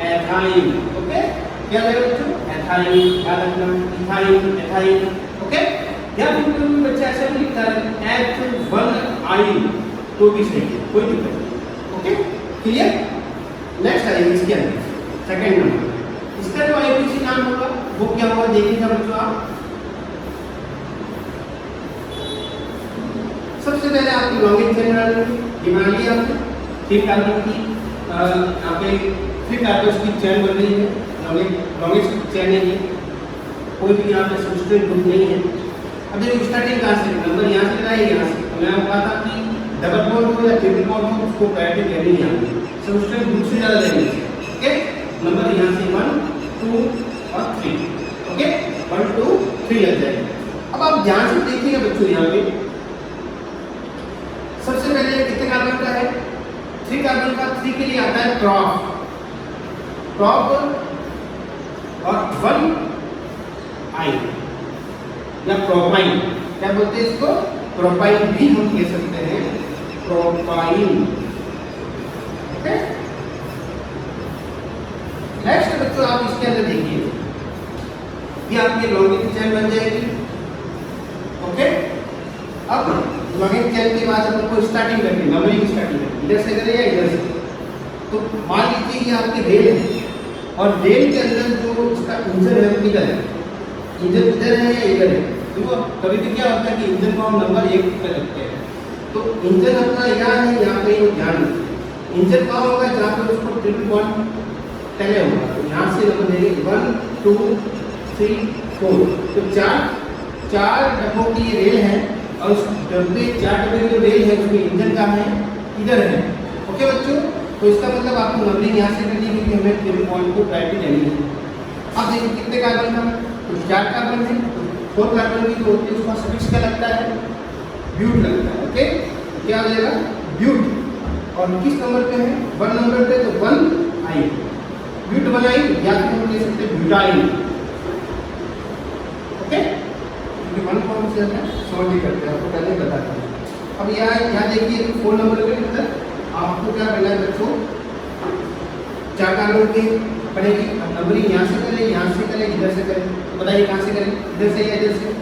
एथाइन, ओके। क्या हो जाएगा बच्चों, एथाइन, याद रखना, इथाइन, एथाइन, ओके। या फिर बच्चा ऐसा भी लिखता है H1 आइन, तो भी सही है, कोई दिक्कत नहीं, ओके, क्लियर। नेक्स्ट आएगा इसके अंदर सेकंड नंबर, इसका जो IUPAC नाम होगा वो क्या होगा, देखिएगा बच्चों आप। सबसे पहले आपकी लॉन्गेज चेन बना ली आपने, 3 कार्बन की आपके 3 कार्बन की चेन बन रही है, लॉन्गेज चेन है ये, कोई भी यहाँ पे सब्स्टिट्यूट ग्रुप नहीं है। अब देखो स्टार्टिंग कहाँ से, नंबर यहाँ से लगाए यहाँ से, तो मैंने कहा था कि डबल बॉन्ड हो या ट्रिपल बॉन्ड हो उसको प्रायोरिटी देनी है, सब्स्टिट्यूट ग्रुप से ज़्यादा लेनी है। ओके, नंबर यहाँ से 1 2 और 3, ओके 1 2 3 लग जाएगा। अब आप ध्यान से देखिएगा बच्चों, यहाँ पे सबसे पहले कितने कार्बन का है, 3 कार्बन का, 3 के लिए आता है प्रॉप और 1 आई या प्रोपाइन, क्या बोलते हैं इसको, प्रोपाइन भी हम कह सकते हैं, प्रोपाइन। ओके, नेक्स्ट बच्चों आप इसके अंदर देखिए, ये आपकी लॉन्गिंग चेन बन जाएगी। ओके, अब लॉन्गिंग चेन के बाद अपन को स्टार्टिंग करनी है, नंबरिंग स्टार्टिंग है, इधर से करें या इधर से। तो मान लीजिए ये आपकी रेल है और रेल के अंदर जो इसका इंजन है वो किधर है, इंजन इधर है या इधर है। देखो कभी भी क्या होता है कि इंजन को हम नंबर 1 पे रखते हैं, तो इंजन अपना यहाँ है, यहाँ पे ध्यान रखिए। इंजन कहाँ होगा, जहाँ पे उसको ट्रिपल बॉन्ड पहले होगा, तो यहाँ से नंबर देंगे 1 2 3 4, तो चार डब्बों की ये रेल है और उस डब्बे 4 डब्बे की जो रेल है उसमें इंजन कहाँ है, इधर है। ओके बच्चों, तो इसका मतलब आपको नंबरिंग यहाँ से करनी है क्योंकि हमें ट्रिपल बॉन्ड को प्रायोरिटी देनी है। अब देखिए कितने कार्बन का, तो 4 कार्बन है, 4 कार्बन की जो होती है उसका सफिक्स क्या लगता है, ब्यूट लगता है। ओके, क्या हो जाएगा, ब्यूट। और किस नंबर पे है, 1 नंबर पे, तो 1 आई, ब्यूट बनाई, या फिर हम कह सकते हैं ब्यूटाइन। ओके, क्योंकि 1 कौन से है, सॉल्व ही करते हैं, आपको पहले बताता हूँ। अब यहाँ देखिए 4 नंबर पे मतलब आपको क्या करना है बच्चों, 4 कार्बन की पड़ेगी। अब नंबरिंग यहाँ से करें, यहाँ से करें, इधर से करें, तो बताइए कहाँ से करें, इधर से या इधर से।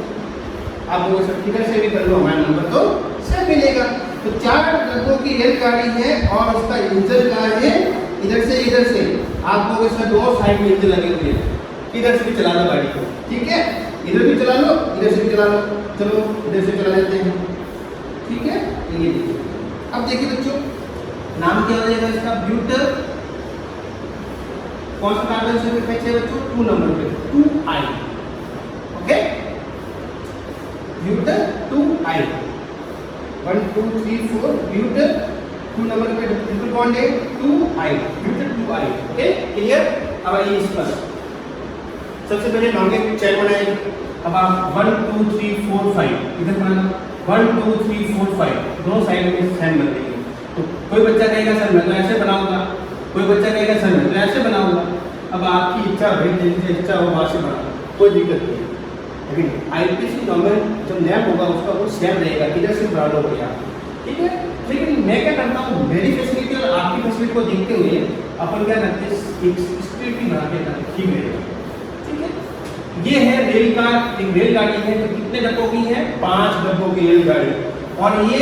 आप लोगों से इधर से भी कर लो, हमारा नंबर तो सेम मिलेगा। तो 4 डब्बों की रेलगाड़ी है और उसका इंजन कहाँ है, इधर से इधर से। आप लोगों से 2 साइड में इंजन लगे हुए हैं, इधर से भी चला लो गाड़ी को, ठीक है, इधर भी चला लो, इधर से भी चला लो, चलो इधर से चला लेते हैं, ठीक है। ये देखिए, अब देखिए बच्चों नाम क्या हो जाएगा इसका, ब्यूट। कौन सा कार्बन से अपेक्स है बच्चों, 2 नंबर पे, 2 yne. Okay, but 2 yne, 1 2 3 4, but 2 number पे ट्रिपल बॉन्ड है, 2 आई, ब्यूट 2 आई। Okay, clear. अब आइए इस पर सबसे पहले लॉन्गिंग चेन बनाएंगे। अब आप 1 2 3 4 5 इधर बनाना, 1 2 3 4 5 दोनों साइड में सेम बन देंगे। तो कोई बच्चा कहेगा सर मैं तो ऐसे बनाऊंगा, कोई बच्चा कहेगा सर मैं तो ऐसे बनाऊंगा। अब आपकी इच्छा भाई, जैसे इच्छा हो वहाँ से बना, कोई दिक्कत नहीं है। लेकिन आईपीसी नंबर जो नैप होगा उसका वो सेम रहेगा, इधर से बना लो भैया, ठीक है। लेकिन मैं क्या करता हूँ, मेरी फैसिलिटी और आपकी फैसिलिटी को देखते हुए अपन क्या करते हैं, एक स्ट्रीट भी बना के ठीक रहेगा, ठीक है। ये है रेल का, एक रेलगाड़ी है जो कितने डब्बों की है, 5 डब्बों की रेलगाड़ी। और ये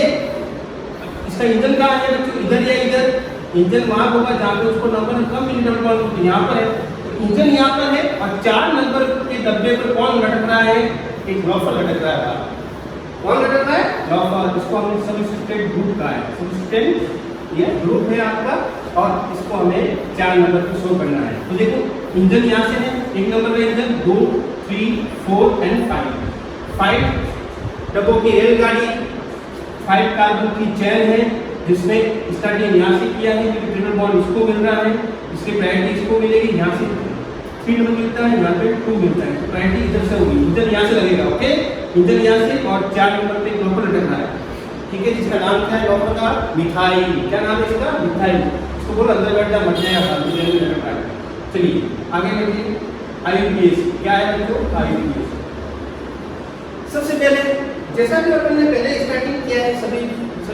इसका इंजन कहाँ है बच्चों, इधर या इधर। इंजन वहाँ होगा जहाँ पे उसको नंबर कम मिली, नंबर यहाँ पर है, तो इंजन यहाँ पर है और 4 नंबर के डब्बे पर कौन लटक रहा है, एक लॉफर लटक रहा है। कौन लटक रहा है, लॉफर। इसको हमने सबस्टिट्यूट ग्रुप कहा है, सबस्टिट्यूट ये ग्रुप है आपका, और इसको हमें 4 नंबर पे शो करना है। तो देखो इंजन यहाँ से है, 1 नंबर पे इंजन, 2 3 4 एंड 5 डब्बों की रेलगाड़ी, 5 कार्बन की चेन है जिसमें स्टार्टिंग यहाँ से किया है क्योंकि ट्रिपल बॉन्ड इसको मिल रहा है, इसकी प्रायोरिटी इसको मिलेगी, यहाँ से 3 नंबर मिलता है, यहाँ पे 2 मिलता है, तो प्रायोरिटी इधर से होगी। इंजन यहाँ से लगेगा, ओके, इंजन यहाँ से, और 4 नंबर पे लॉकर लटक रहा है, ठीक है, जिसका नाम क्या है लॉकर का, मिठाई। क्या नाम है इसका, मिठाई। इसको बोलो अंदर बैठ जा, मत जाए, लटक रहा है। चलिए आगे बढ़िए। आईयूपीएस क्या है बच्चों, आईयूपीएस। सबसे पहले जैसा कि अपन ने पहले स्टार्टिंग किया है, सभी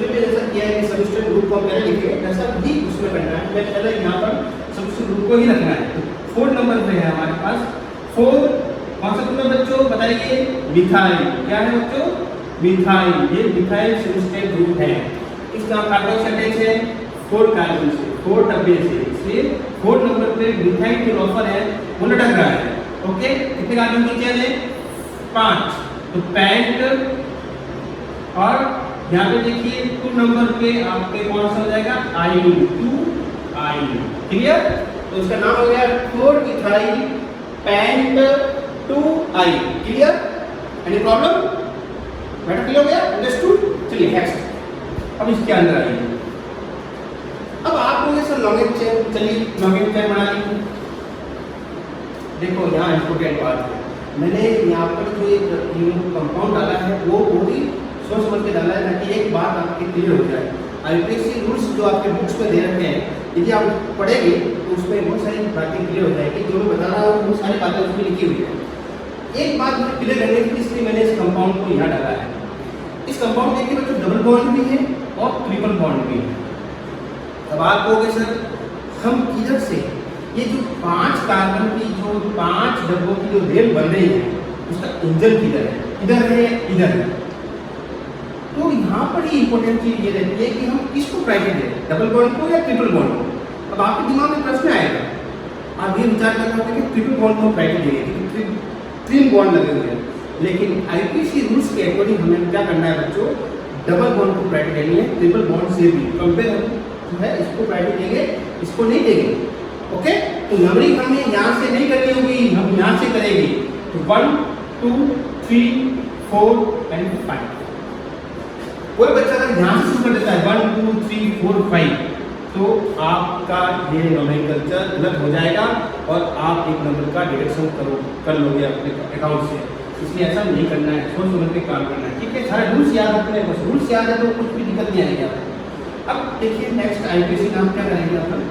में जैसा किया है कि सबस्टिट्यूट ग्रुप को पहले लिखे, ऐसा भी उसमें करना है। मैं पहले यहाँ पर सबस्टिट्यूट ग्रुप को ही रखना है। 4 नंबर पे है हमारे पास 4, कौन सा ग्रुप है बच्चों बताइए, मिथाइल। क्या है बच्चों, मिथाइल। ये मिथाइल सबस्टिट्यूट ग्रुप है। इसका कार्बन से अटैच है 4 कार्बन से, 4 डब्बे से, इसलिए 4 नंबर पे मिथाइल जो लॉफर है वो लटक रहा है। ओके, कितने कार्बन की चेन है, 5। तो पैंट, और यहाँ पे देखिए 2 नंबर पे आपके कौन सा हो जाएगा, आईन, 2 आईन। क्लियर। तो इसका नाम हो गया 4 methyl pant 2I। Clear? Any problem? Matter clear हो गया? अंडरस्टूड? चलिए नेक्स्ट, अब इसके अंदर आइए। अब आप लोग सर लॉन्गिंग चेन, चलिए लॉन्गिंग चेन बना ली। देखो यहाँ इंपोर्टेंट बात है, मैंने यहाँ पर जो एक कंपाउंड डाला है वो पूरी सोच समझ के डाला है ताकि एक बात आपकी क्लियर हो जाए। आईपीसी रूल्स जो आपके बुक्स में दे रखे हैं, यदि आप पढ़ेंगे तो उसमें बहुत सारी बातें क्लियर हो जाएगी। जो मैं बता रहा हूँ वो सारी बातें उसमें लिखी हुई है। एक बात मुझे क्लियर करने की, इसलिए मैंने इस कंपाउंड को यहाँ डाला है। इस कंपाउंड देखिए बच्चों, डबल बॉन्ड भी है और ट्रिपल बॉन्ड भी है। अब आप कहोगे सर हम किधर से ये जो 5 कार्बन की जो 5 डब्बों की जो रेल बन रही है उसका इंजन किधर है? इधर है, इधर है। तो यहाँ पर ही इंपॉर्टेंट चीज ये रहती है कि हम किसको प्रायोरिटी दें, डबल बॉन्ड को या ट्रिपल बॉन्ड को। अब आपके दिमाग में प्रश्न आएगा, आप ये विचार कर रहे हो कि ट्रिपल बॉन्ड को प्रायोरिटी देंगे क्योंकि तीन बॉन्ड लगे हुए हैं, लेकिन आईपीसी रूल्स के अकॉर्डिंग हमें क्या करना है बच्चों, डबल बॉन्ड को प्रायोरिटी देनी है। ट्रिपल बॉन्ड से भी कंपेयर जो है इसको प्रायोरिटी देंगे, इसको नहीं देंगे। ओके, तो नंबरिंग हमें यहाँ से नहीं करनी होगी, हम यहाँ से करेंगे। तो 1 2 3 4 एंड 5। कोई बच्चा अगर यहाँ से शुरू कर देता है 1 2 3 4 5 तो आपका ये नोमेनक्लेचर गलत हो जाएगा और आप एक नंबर का डिडक्शन कर लोगे अपने अकाउंट से। इसलिए ऐसा नहीं करना है, सोच समझ के काम करना है। ठीक है, सारे रूल्स याद रखने हैं, बस रूल्स याद है तो कुछ भी दिक्कत नहीं आएगी आपको। अब देखिए नेक्स्ट आईपीसी नाम क्या करेंगे अपन,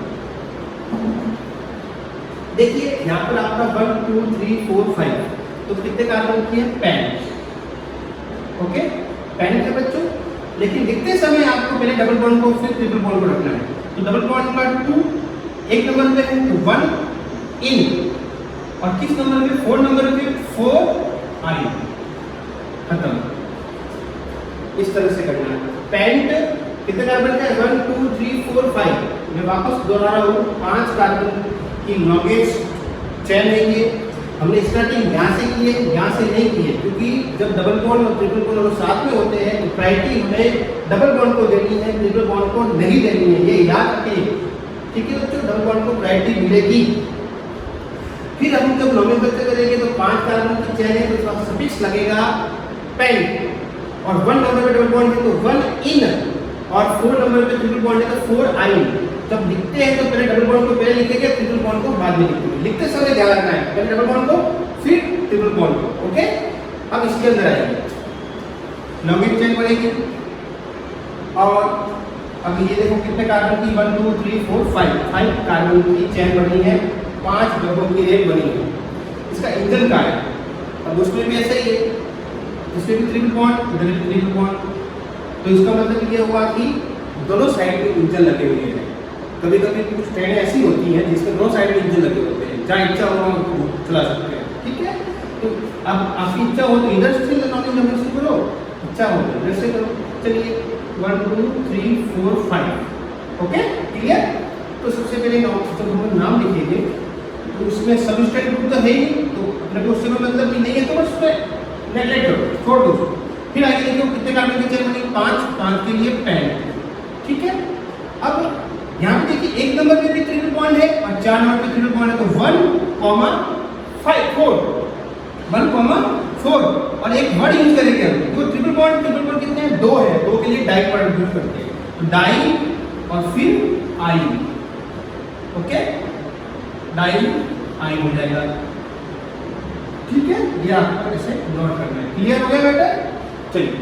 देखिए यहाँ पर आपका 1 2 3 4 5 तो कितने कार्बन की है? पैन। ओके, पैन है बच्चों, लेकिन लिखते समय आपको पहले डबल बॉन्ड को फिर ट्रिपल बॉन्ड को रखना है। तो डबल बॉन्ड का 2 एक नंबर पे है तो 1 इन, और किस नंबर पे? 4 नंबर पे 4 आई। खत्म। इस तरह से करना है। पैंट कितने कार्बन का है? 1 2 3 4 5। मैं वापस दोहरा रहा हूँ, 5 कार्बन की लॉन्गेस्ट चेन है ये। हमने स्टार्टिंग यहाँ से की है, यहाँ से नहीं की है, क्योंकि जब डबल बॉन्ड और ट्रिपल बॉन्ड और साथ में होते हैं तो प्रायोरिटी हमें डबल बॉन्ड को देनी है, ट्रिपल बॉन्ड को नहीं देनी है, ये याद रखिए। ठीक है बच्चों, डबल बॉन्ड को प्रायोरिटी मिलेगी। फिर हम जब नोमेनक्लेचर करेंगे तो 5 कार्बन की चेन है तो उसका सफिक्स लगेगा पेन, और 1 नंबर पे डबल बॉन्ड है तो 1 इन, और 4 नंबर पे ट्रिपल बॉन्ड है तो 4 आइन। जब लिखते हैं तो पहले डबल बॉन्ड को पहले लिखेंगे, ट्रिपल बॉन्ड को बाद में लिखेंगे। लिखते समय ध्यान रखना है, पहले डबल बॉन्ड को फिर ट्रिपल बॉन्ड को। ओके, अब इसके अंदर आएंगे, लॉन्गिंग चेन बनेगी। और अब ये देखो कितने कार्बन की 1 2 3 4 5 कार्बन की चेन बनी है, 5 डब्बों की रेल बनी है। इसका इंजन का है, अब उसमें भी ऐसा ही है, इसमें भी ट्रिपल बॉन्ड, इधर भी ट्रिपल बॉन्ड। तो इसका मतलब ये हुआ कि दोनों साइड में इंजन लगे हुए हैं। कभी कभी कुछ ट्रेनें ऐसी होती हैं जिसमें दोनों साइड में इंजन लगे होते हैं, जहाँ इच्छा हो वहाँ चला सकते हैं। ठीक है, तो अब आपकी इच्छा हो तो इधर से नॉलेज नंबर से करो, इच्छा हो तो इधर से करो। चलिए 1 2 3 4 5। Okay, clear. तो सबसे पहले जब हम नाम लिखेंगे तो उसमें सबस्टेंट ग्रुप तो है ही, तो अपने को उससे मतलब भी नहीं है तो बस उसमें नेगलेक्ट करो, छोड़ दो। फिर आगे देखो कितने कार्बन की चेन बनी? 5 के लिए पैन। ठीक है, अब यहाँ पे देखिए एक नंबर पे भी ट्रिपल बॉन्ड है और 4 नंबर पे ट्रिपल बॉन्ड है, तो 1 4 और एक वर्ड यूज करेंगे हम, तो ट्रिपल बॉन्ड कितने हैं? 2 है, 2 के लिए डाई वर्ड यूज करते हैं, तो डाई और फिर आई। ओके, डाई आई हो जाएगा। ठीक है, ये आपको ऐसे नोट करना है। क्लियर हो गया बेटा? चलिए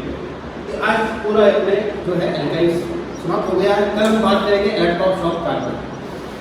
आज पूरा जो है एल्काइल्स समाप्त हो गया है। कल हम बात करेंगे इलेक्ट्रॉन्स ऑफ कार्बन।